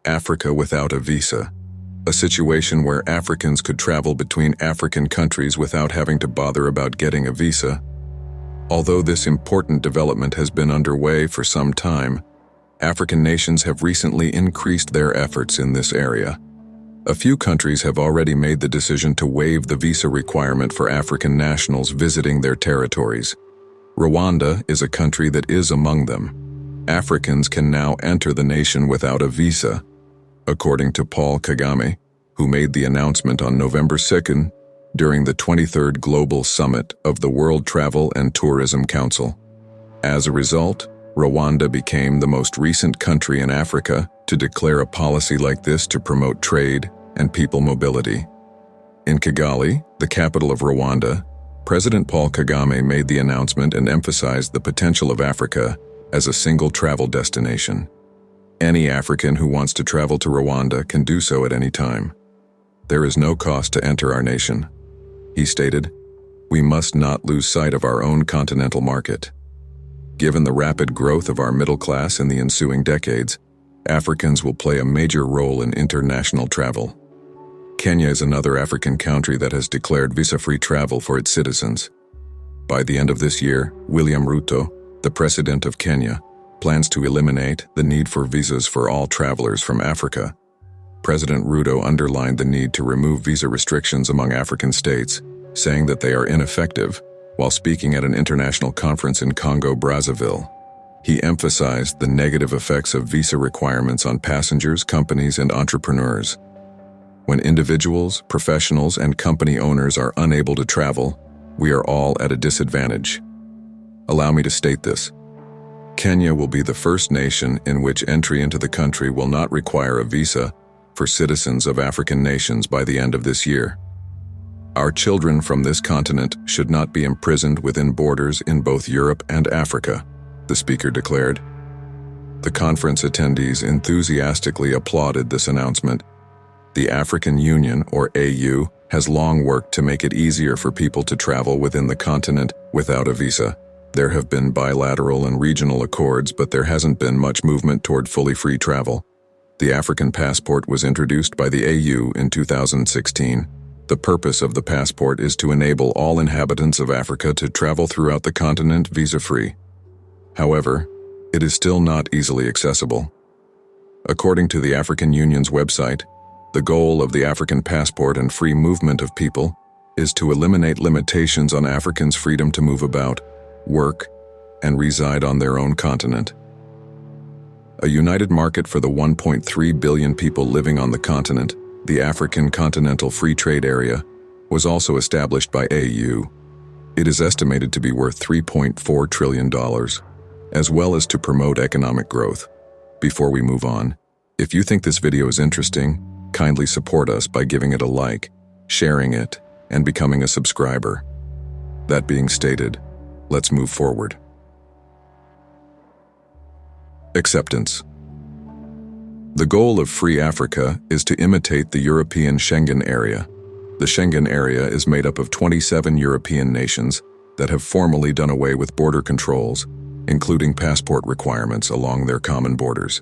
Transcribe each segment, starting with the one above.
Africa without a visa, a situation where Africans could travel between African countries without having to bother about getting a visa. Although this important development has been underway for some time, African nations have recently increased their efforts in this area. A few countries have already made the decision to waive the visa requirement for African nationals visiting their territories. Rwanda is a country that is among them. Africans can now enter the nation without a visa, according to Paul Kagame, who made the announcement on November 2nd during the 23rd Global Summit of the World Travel and Tourism Council. As a result, Rwanda became the most recent country in Africa to declare a policy like this to promote trade and people mobility. In Kigali, the capital of Rwanda, President Paul Kagame made the announcement and emphasized the potential of Africa as a single travel destination. Any African who wants to travel to Rwanda can do so at any time. There is no cost to enter our nation. He stated, "We must not lose sight of our own continental market." Given the rapid growth of our middle class in the ensuing decades, Africans will play a major role in international travel. Kenya is another African country that has declared visa-free travel for its citizens. By the end of this year, William Ruto, the President of Kenya, plans to eliminate the need for visas for all travelers from Africa. President Ruto underlined the need to remove visa restrictions among African states, saying that they are ineffective, while speaking at an international conference in Congo-Brazzaville. He emphasized the negative effects of visa requirements on passengers, companies, and entrepreneurs. When individuals, professionals, and company owners are unable to travel, we are all at a disadvantage. Allow me to state this. Kenya will be the first nation in which entry into the country will not require a visa for citizens of African nations by the end of this year. Our children from this continent should not be imprisoned within borders in both Europe and Africa, the speaker declared. The conference attendees enthusiastically applauded this announcement. The African Union, or AU, has long worked to make it easier for people to travel within the continent without a visa. There have been bilateral and regional accords, but there hasn't been much movement toward fully free travel. The African passport was introduced by the AU in 2016. The purpose of the passport is to enable all inhabitants of Africa to travel throughout the continent visa-free. However, it is still not easily accessible. According to the African Union's website, the goal of the African passport and free movement of people is to eliminate limitations on Africans' freedom to move about, work, and reside on their own continent. A united market for the 1.3 billion people living on the continent, the African Continental Free Trade Area, was also established by AU. It is estimated to be worth $3.4 trillion, as well as to promote economic growth. Before we move on, if you think this video is interesting, kindly support us by giving it a like, sharing it, and becoming a subscriber. That being stated, let's move forward. Acceptance. The goal of Free Africa is to imitate the European Schengen area. The Schengen area is made up of 27 European nations that have formally done away with border controls, including passport requirements along their common borders.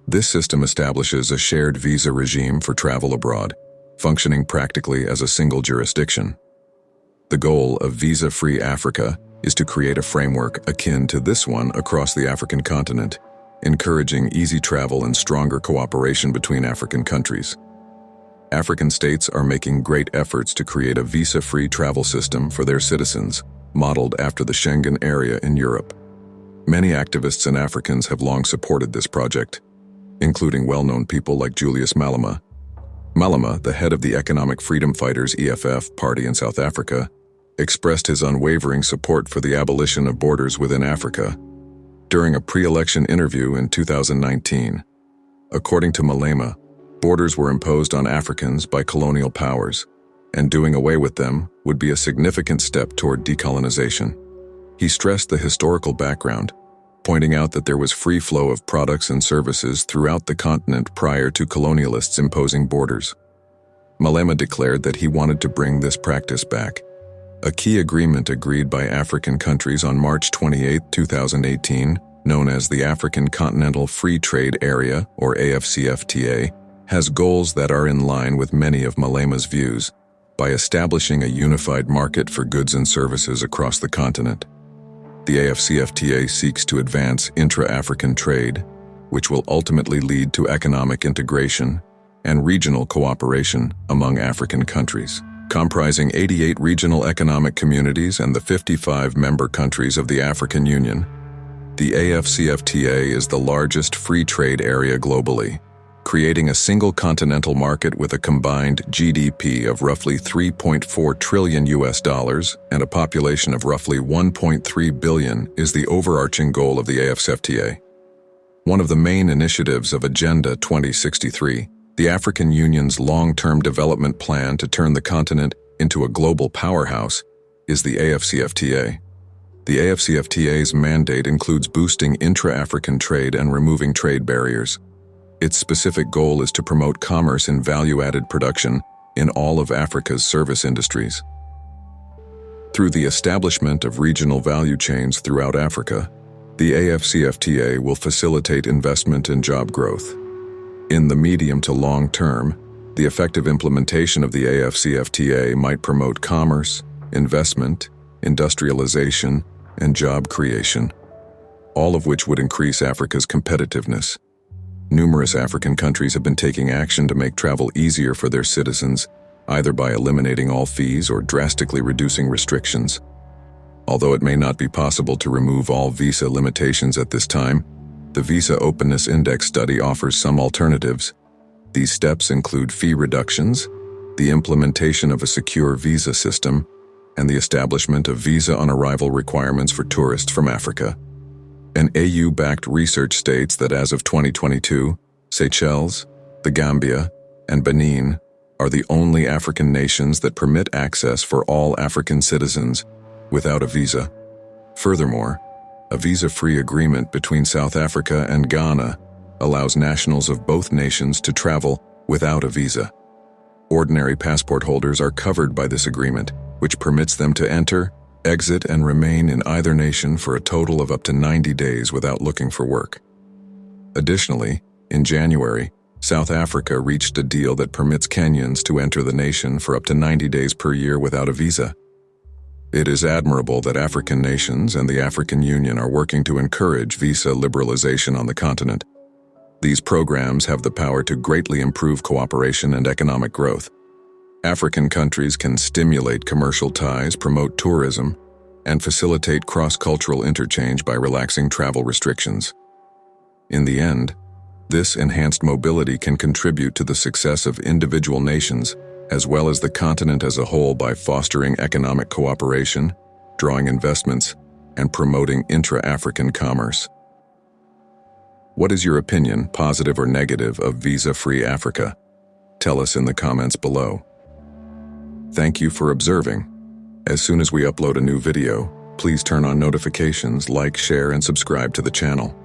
This system establishes a shared visa regime for travel abroad, functioning practically as a single jurisdiction. The goal of Visa-Free Africa is to create a framework akin to this one across the African continent, encouraging easy travel and stronger cooperation between African countries. African states are making great efforts to create a visa-free travel system for their citizens, modeled after the Schengen area in Europe. Many activists and Africans have long supported this project, including well-known people like Julius Malema. Malema, the head of the Economic Freedom Fighters (EFF) party in South Africa, expressed his unwavering support for the abolition of borders within Africa during a pre-election interview in 2019. According to Malema, borders were imposed on Africans by colonial powers, and doing away with them would be a significant step toward decolonization. He stressed the historical background, pointing out that there was free flow of products and services throughout the continent prior to colonialists imposing borders. Malema declared that he wanted to bring this practice back. A key agreement agreed by African countries on March 28, 2018 known as the African Continental Free Trade Area, or AFCFTA, has goals that are in line with many of Malema's views by establishing a unified market for goods and services across the continent. The AFCFTA seeks to advance intra-African trade, which will ultimately lead to economic integration and regional cooperation among African countries. Comprising 88 regional economic communities and the 55 member countries of the African Union, the AFCFTA is the largest free trade area globally, creating a single continental market with a combined GDP of roughly $3.4 trillion and a population of roughly 1.3 billion is the overarching goal of the AFCFTA. One of the main initiatives of Agenda 2063, the African Union's long-term development plan to turn the continent into a global powerhouse, is the AFCFTA. The AFCFTA's mandate includes boosting intra-African trade and removing trade barriers. Its specific goal is to promote commerce in value-added production in all of Africa's service industries. Through the establishment of regional value chains throughout Africa, the AFCFTA will facilitate investment and job growth. In the medium to long term, the effective implementation of the AFCFTA might promote commerce, investment, industrialization, and job creation, all of which would increase Africa's competitiveness. Numerous African countries have been taking action to make travel easier for their citizens, either by eliminating all fees or drastically reducing restrictions. Although it may not be possible to remove all visa limitations at this time, the Visa Openness Index study offers some alternatives. These steps include fee reductions, the implementation of a secure visa system, and the establishment of visa-on-arrival requirements for tourists from Africa. An AU-backed research states that as of 2022, Seychelles, the Gambia, and Benin are the only African nations that permit access for all African citizens without a visa. Furthermore, a visa-free agreement between South Africa and Ghana allows nationals of both nations to travel without a visa. Ordinary passport holders are covered by this agreement, which permits them to enter, exit, and remain in either nation for a total of up to 90 days without looking for work. Additionally, in January, South Africa reached a deal that permits Kenyans to enter the nation for up to 90 days per year without a visa. It is admirable that African nations and the African Union are working to encourage visa liberalization on the continent. These programs have the power to greatly improve cooperation and economic growth. African countries can stimulate commercial ties, promote tourism, and facilitate cross-cultural interchange by relaxing travel restrictions. In the end, this enhanced mobility can contribute to the success of individual nations as well as the continent as a whole by fostering economic cooperation, drawing investments, and promoting intra-African commerce. What is your opinion, positive or negative, of visa-free Africa? Tell us in the comments below. Thank you for observing. As soon as we upload a new video, please turn on notifications, like, share, and subscribe to the channel.